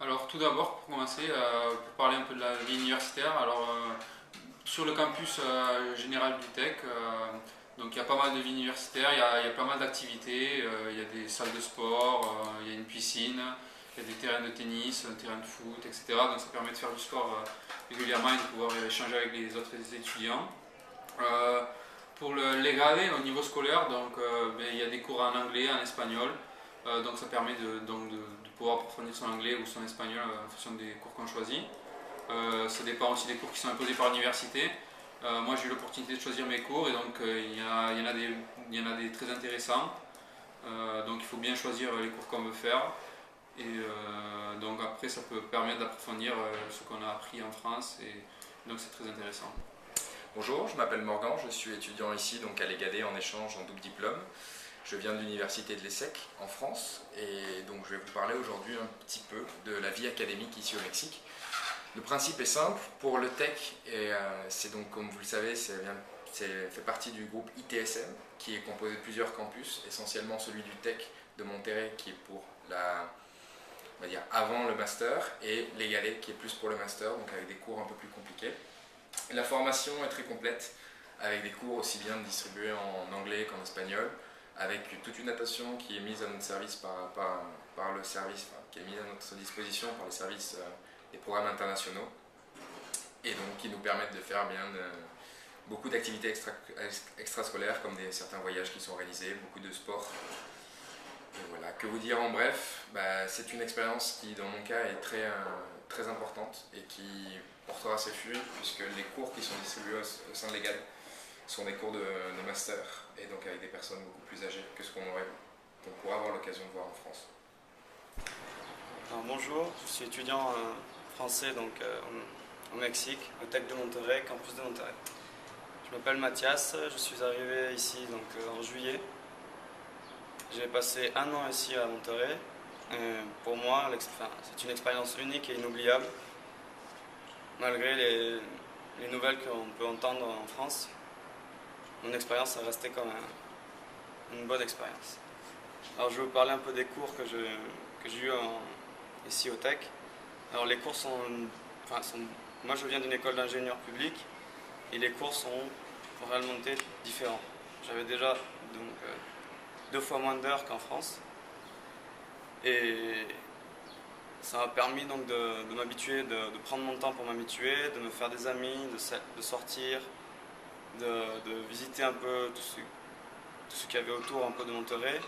Alors tout d'abord, pour commencer, pour parler un peu de la vie universitaire, sur le campus général du Tech, donc il y a pas mal de vie universitaire, il y a pas mal d'activités, il y a des salles de sport, il y a une piscine, il y a des terrains de tennis, un terrain de foot, etc. Donc ça permet de faire du sport régulièrement et de pouvoir échanger avec les autres étudiants. Euh, pour les gradés au niveau scolaire, il y a des cours en anglais, en espagnol, donc ça permet de pouvoir approfondir son anglais ou son espagnol en fonction des cours qu'on choisit. Ça dépend aussi des cours qui sont imposés par l'université. Moi j'ai eu l'opportunité de choisir mes cours et donc il y en a des très intéressants. Donc il faut bien choisir les cours qu'on veut faire. Et donc après ça peut permettre d'approfondir ce qu'on a appris en France et donc c'est très intéressant. Bonjour, je m'appelle Morgan, je suis étudiant ici donc à l'EGAD en échange en double diplôme. Je viens de l'université de l'ESSEC en France et donc je vais vous parler aujourd'hui un petit peu de la vie académique ici au Mexique. Le principe est simple, pour le tech, et c'est donc comme vous le savez, fait partie du groupe ITSM qui est composé de plusieurs campus, essentiellement celui du tech de Monterrey qui est pour on va dire avant le master, et l'EGAD qui est plus pour le master, donc avec des cours un peu plus compliqués. La formation est très complète, avec des cours aussi bien distribués en anglais qu'en espagnol, avec toute une attention qui est mise à notre service par le service, enfin, qui est mise à notre disposition par les services des programmes internationaux, et donc qui nous permettent de faire beaucoup d'activités extrascolaires, comme certains voyages qui sont réalisés, beaucoup de sport. Et voilà, que vous dire en bref, c'est une expérience qui dans mon cas est très importante et qui portera ses fruits puisque les cours qui sont distribués au sein de l'EGAD sont des cours de master et donc avec des personnes beaucoup plus âgées que ce qu'on pourra avoir l'occasion de voir en France. Alors, bonjour, je suis étudiant français au Mexique, au Tech de Monterrey, campus de Monterrey. Je m'appelle Mathias, je suis arrivé ici en juillet. J'ai passé un an ici à Monterrey. Pour moi, c'est une expérience unique et inoubliable. Malgré les nouvelles qu'on peut entendre en France, mon expérience a resté comme une bonne expérience. Alors je vais vous parler un peu des cours que j'ai eu ici au Tech. Alors les cours moi je viens d'une école d'ingénieur public et les cours sont pour réellement différents. J'avais déjà 2 fois moins d'heures qu'en France et ça m'a permis donc de m'habituer, de prendre mon temps pour m'habituer, de me faire des amis, de sortir, de visiter un peu tout ce qu'il y avait autour un peu de Monterrey,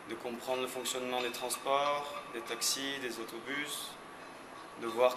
de comprendre le fonctionnement des transports, des taxis, des autobus, de voir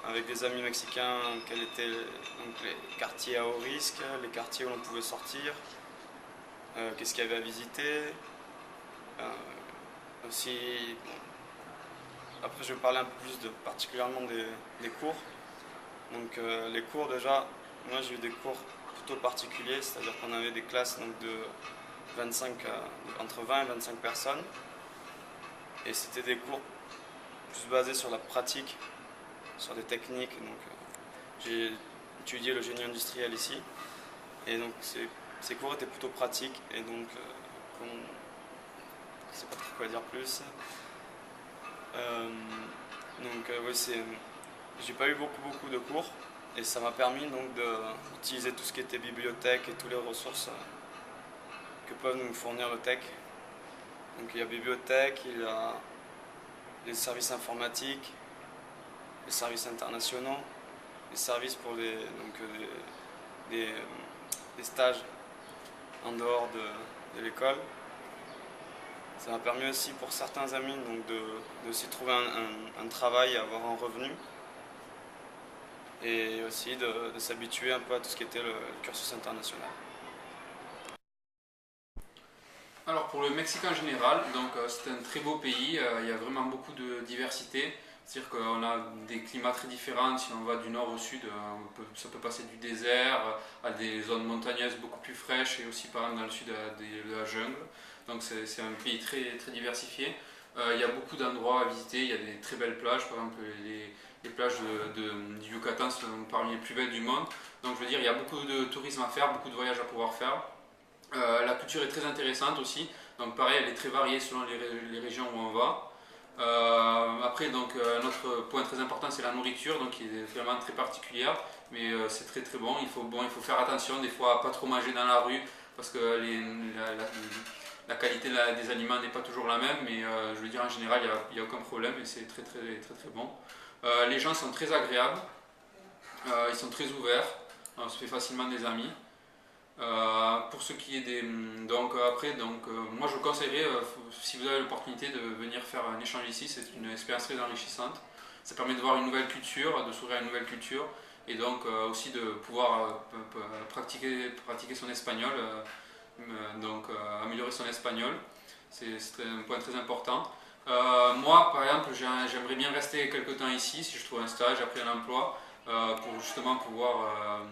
avec des amis mexicains quels étaient les quartiers à haut risque, les quartiers où l'on pouvait sortir, qu'est-ce qu'il y avait à visiter. Aussi, après je vais parler un peu plus particulièrement des cours. Donc les cours déjà, moi j'ai eu des cours plutôt particuliers, c'est-à-dire qu'on avait des classes entre 20 et 25 personnes. Et c'était des cours plus basés sur la pratique, sur des techniques. J'ai étudié le génie industriel ici. Et donc ces cours étaient plutôt pratiques. Et donc, je ne sais pas trop quoi dire plus. J'ai pas eu beaucoup de cours. Et ça m'a permis donc d'utiliser tout ce qui était bibliothèque et toutes les ressources que peuvent nous fournir le tech. Donc il y a bibliothèque, il y a les services informatiques, les services internationaux, les services pour des stages en dehors de l'école. Ça m'a permis aussi pour certains amis de s'y trouver un travail, avoir un revenu et aussi de s'habituer un peu à tout ce qui était le cursus international. Alors pour le Mexique en général, c'est un très beau pays, il y a vraiment beaucoup de diversité, c'est-à-dire qu'on a des climats très différents, si on va du nord au sud, ça peut passer du désert à des zones montagneuses beaucoup plus fraîches et aussi par exemple dans le sud de la jungle, donc c'est un pays très diversifié. Il y a beaucoup d'endroits à visiter, il y a des très belles plages, par exemple les plages du Yucatan sont parmi les plus belles du monde, donc je veux dire il y a beaucoup de tourisme à faire, beaucoup de voyages à pouvoir faire. La culture est très intéressante aussi, donc pareil elle est très variée selon les régions où on va. Après, donc, un autre point très important, c'est la nourriture, donc, qui est vraiment très particulière, mais c'est très très bon. Il faut faire attention des fois à pas trop manger dans la rue, parce que la qualité des aliments n'est pas toujours la même, mais je veux dire, en général, il n'y a aucun problème et c'est très très très très bon. Les gens sont très agréables, ils sont très ouverts, on se fait facilement des amis. Pour ce qui est des. Donc, après, moi je vous conseillerais, si vous avez l'opportunité de venir faire un échange ici, c'est une expérience très enrichissante. Ça permet de voir une nouvelle culture, de s'ouvrir à une nouvelle culture, et donc aussi de pouvoir pratiquer son espagnol, améliorer son espagnol. C'est un point très important. Moi, par exemple, j'aimerais bien rester quelques temps ici, si je trouve un stage après un emploi, pour justement pouvoir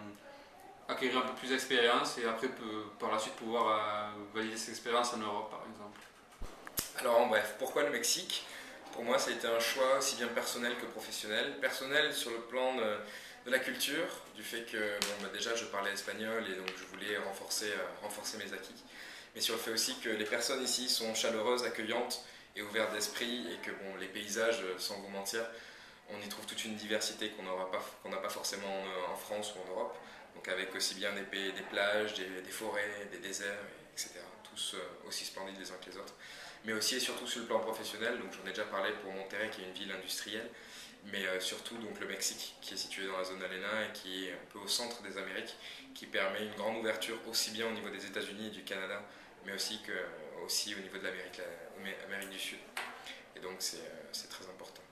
acquérir un peu plus d'expérience et après par la suite pouvoir valider cette expérience en Europe par exemple. Alors en bref, pourquoi le Mexique? Pour moi, ça a été un choix aussi bien personnel que professionnel. Personnel sur le plan de la culture, du fait que déjà je parlais espagnol et donc je voulais renforcer mes acquis. Mais sur le fait aussi que les personnes ici sont chaleureuses, accueillantes et ouvertes d'esprit et que les paysages, sans vous mentir, on y trouve toute une diversité qu'on n'a pas forcément en France ou en Europe. Donc avec aussi bien des plages, des forêts, des déserts, etc. Tous aussi splendides les uns que les autres. Mais aussi et surtout sur le plan professionnel, donc j'en ai déjà parlé pour Monterrey qui est une ville industrielle, mais surtout donc le Mexique qui est situé dans la zone ALENA et qui est un peu au centre des Amériques, qui permet une grande ouverture aussi bien au niveau des États-Unis et du Canada, mais aussi au niveau de l'Amérique du Sud. Et donc c'est très important.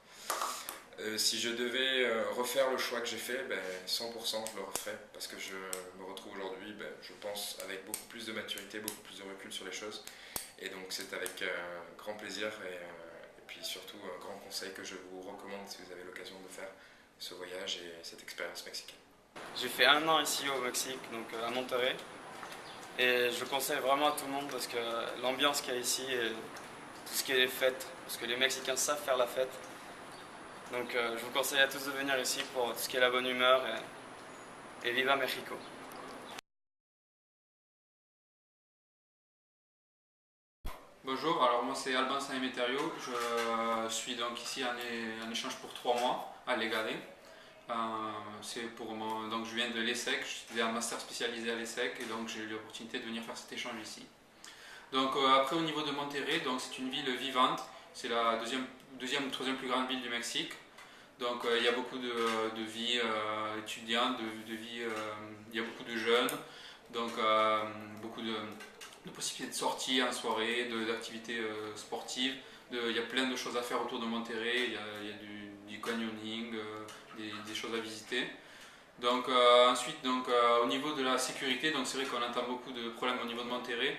Si je devais refaire le choix que j'ai fait, 100% je le referais parce que je me retrouve aujourd'hui, je pense, avec beaucoup plus de maturité, beaucoup plus de recul sur les choses. Et donc c'est avec grand plaisir et puis surtout un grand conseil que je vous recommande si vous avez l'occasion de faire ce voyage et cette expérience mexicaine. J'ai fait 1 an ici au Mexique, donc à Monterrey. Et je le conseille vraiment à tout le monde parce que l'ambiance qu'il y a ici et tout ce qui est les fêtes, parce que les Mexicains savent faire la fête. Donc je vous conseille à tous de venir ici pour tout ce qui est la bonne humeur et viva Mexico. Bonjour, alors moi c'est Alban Sanemeterio, je suis donc ici en échange pour 3 mois à l'EGADE. Donc je viens de l'ESSEC, je suis un master spécialisé à l'ESSEC et donc j'ai eu l'opportunité de venir faire cet échange ici. Donc après au niveau de Monterrey, donc c'est une ville vivante, c'est la deuxième ou troisième plus grande ville du Mexique. Donc il y a beaucoup de vie étudiante, il y a beaucoup de jeunes, donc beaucoup de possibilités de sortie en soirée, d'activités sportives. Il y a plein de choses à faire autour de Monterrey, il y a du canyoning, des choses à visiter. Donc ensuite, au niveau de la sécurité, donc c'est vrai qu'on entend beaucoup de problèmes au niveau de Monterrey.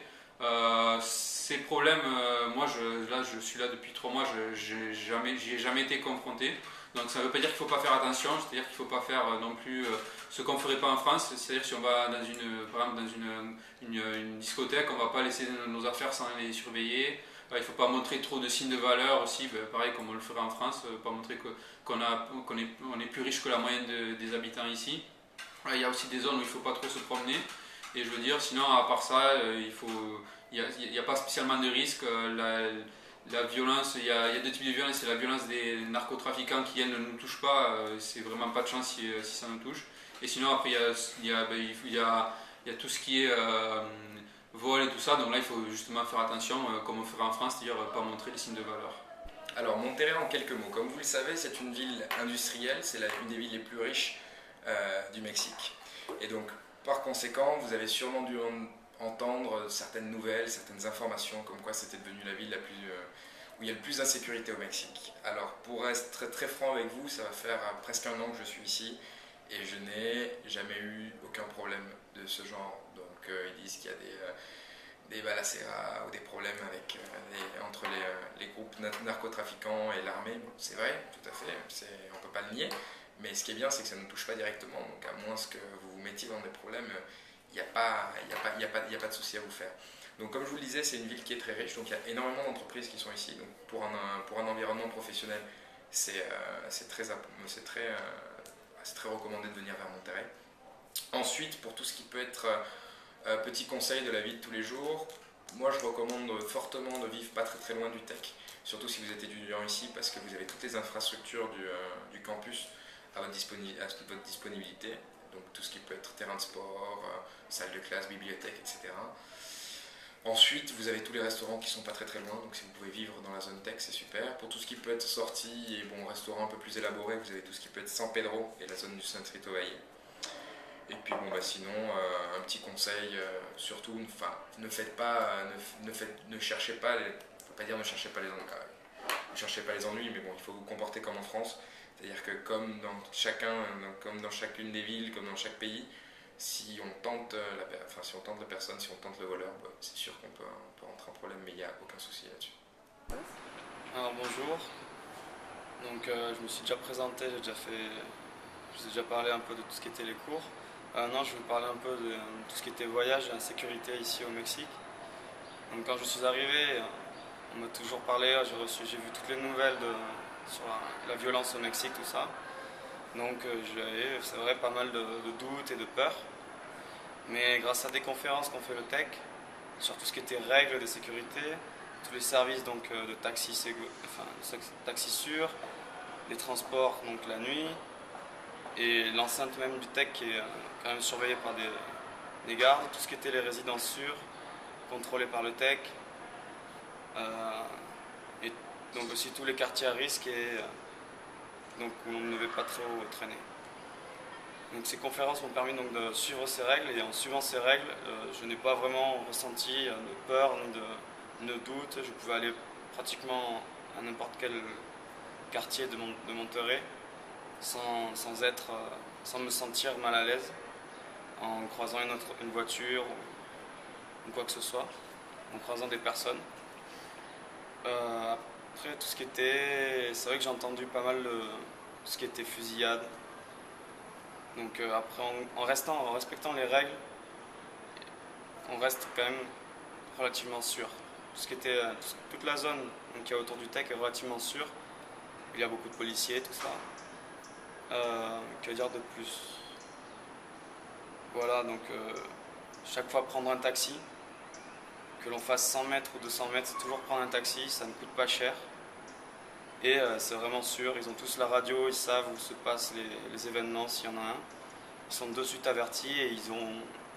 Ces problèmes, je suis là depuis 3 mois, j'y ai jamais été confronté. Donc ça ne veut pas dire qu'il ne faut pas faire attention, c'est-à-dire qu'il ne faut pas faire non plus ce qu'on ne ferait pas en France. C'est-à-dire si on va par exemple dans une discothèque, on ne va pas laisser nos affaires sans les surveiller. Il ne faut pas montrer trop de signes de valeur aussi, pareil comme on le ferait en France, pas montrer qu'on est plus riche que la moyenne des habitants ici. Il y a aussi des zones où il ne faut pas trop se promener. Et je veux dire, sinon à part ça, il n'y a pas spécialement de risque. La violence, il y a 2 types de violence, c'est la violence des narcotrafiquants qui elles ne nous touchent pas, c'est vraiment pas de chance si ça nous touche. Et sinon après il y a tout ce qui est vol et tout ça, donc là il faut justement faire attention comme on ferait en France, c'est-à-dire pas montrer les signes de valeur. Alors Monterrey en quelques mots, comme vous le savez c'est une ville industrielle, c'est une des villes les plus riches du Mexique. Et donc par conséquent vous avez sûrement dû entendre certaines nouvelles, certaines informations comme quoi c'était devenu la ville où il y a le plus d'insécurité au Mexique. Alors pour être très, très franc avec vous, ça va faire presque 1 an que je suis ici et je n'ai jamais eu aucun problème de ce genre. Donc ils disent qu'il y a des balaceras ou des problèmes entre les groupes narcotrafiquants et l'armée. Bon, c'est vrai, tout à fait, on ne peut pas le nier, mais ce qui est bien c'est que ça ne nous touche pas directement, donc à moins que vous vous mettiez dans des problèmes, il n'y a pas de souci à vous faire. Donc comme je vous le disais, c'est une ville qui est très riche, donc il y a énormément d'entreprises qui sont ici. Donc pour un environnement professionnel, c'est très recommandé de venir vers Monterrey. Ensuite, pour tout ce qui peut être petit conseil de la vie de tous les jours, Moi, je recommande fortement de vivre pas très très loin du tech, surtout si vous êtes étudiant ici, parce que vous avez toutes les infrastructures du campus à votre disponibilité. Donc tout ce qui peut être terrain de sport, salle de classe, bibliothèque, etc. Ensuite, vous avez tous les restaurants qui sont pas très très loin, donc si vous pouvez vivre dans la zone tech, c'est super. Pour tout ce qui peut être sortie et bon, restaurant un peu plus élaboré, vous avez tout ce qui peut être San Pedro et la zone du Saint Rito Valle. Et puis bon, sinon, un petit conseil, surtout, ne faites pas, ne cherchez pas, faut pas dire ne cherchez pas les ennuis, ne cherchez pas les ennuis, mais bon, il faut vous comporter comme en France, c'est-à-dire que comme dans chacune des villes, comme dans chaque pays, si on tente la personne, si on tente le voleur, c'est sûr qu'on peut rentrer en problème, mais il n'y a aucun souci là-dessus. Alors bonjour, donc je me suis déjà présenté, je vous ai déjà parlé un peu de tout ce qui était les cours. Non, je vais vous parler un peu de tout ce qui était voyage et insécurité ici au Mexique. Donc quand je suis arrivé, on m'a toujours parlé, j'ai vu toutes les nouvelles sur la violence au Mexique, tout ça. Donc j'avais, c'est vrai, pas mal de doutes et de peurs. Mais grâce à des conférences qu'on fait le tech, sur tout ce qui était règles de sécurité, tous les services donc, de taxi sûrs, les transports donc la nuit, et l'enceinte même du tech qui est quand même surveillée par des gardes, tout ce qui était les résidences sûres, contrôlées par le tech, et donc aussi tous les quartiers à risque et donc où on ne devait pas trop traîner. Donc ces conférences m'ont permis donc de suivre ces règles et en suivant ces règles, je n'ai pas vraiment ressenti de peur ni de doute. Je pouvais aller pratiquement à n'importe quel quartier de Monterrey sans me sentir mal à l'aise en croisant une voiture ou quoi que ce soit, en croisant des personnes. Après tout ce qui était, c'est vrai que j'ai entendu pas mal de tout ce qui était fusillade. Donc après en respectant les règles, on reste quand même relativement sûr. Tout ce qui était, toute la zone qui est autour du tech est relativement sûre. Il y a beaucoup de policiers, tout ça. Que dire de plus? Voilà, donc chaque fois prendre un taxi, que l'on fasse 100 mètres ou 200 mètres, c'est toujours prendre un taxi, ça ne coûte pas cher. Et c'est vraiment sûr, ils ont tous la radio, ils savent où se passent les événements s'il y en a un. Ils sont de suite avertis et ils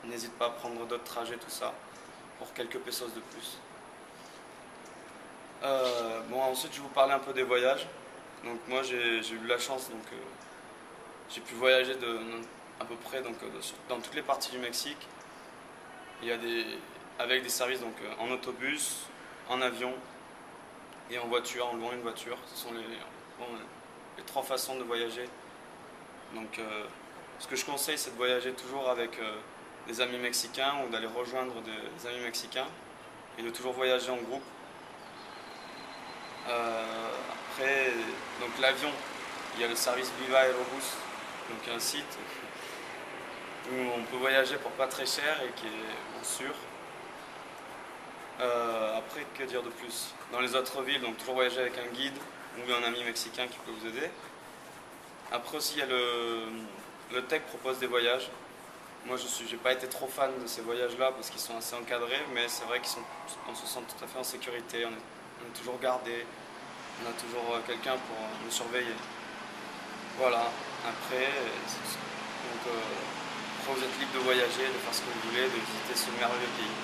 n'hésitent pas à prendre d'autres trajets, tout ça, pour quelques pesos de plus. Bon, ensuite je vais vous parler un peu des voyages. Donc moi j'ai eu la chance, donc j'ai pu voyager à peu près donc, dans toutes les parties du Mexique. Il y a avec des services donc, en autobus, en avion et en voiture, en louant une voiture. Ce sont les trois façons de voyager. Donc ce que je conseille, c'est de voyager toujours avec des amis mexicains ou d'aller rejoindre des amis mexicains et de toujours voyager en groupe. Après, donc l'avion, il y a le service Viva Aerobus, donc un site où on peut voyager pour pas très cher et qui est sûr. Après, que dire de plus? Dans les autres villes, donc toujours voyager avec un guide ou un ami mexicain qui peut vous aider. Après aussi, il y a le tech propose des voyages. Moi, j'ai pas été trop fan de ces voyages-là parce qu'ils sont assez encadrés, mais c'est vrai qu'on se sent tout à fait en sécurité. On est toujours gardé, on a toujours quelqu'un pour nous surveiller. Voilà. Après, vous êtes libre de voyager, de faire ce que vous voulez, de visiter ce merveilleux pays.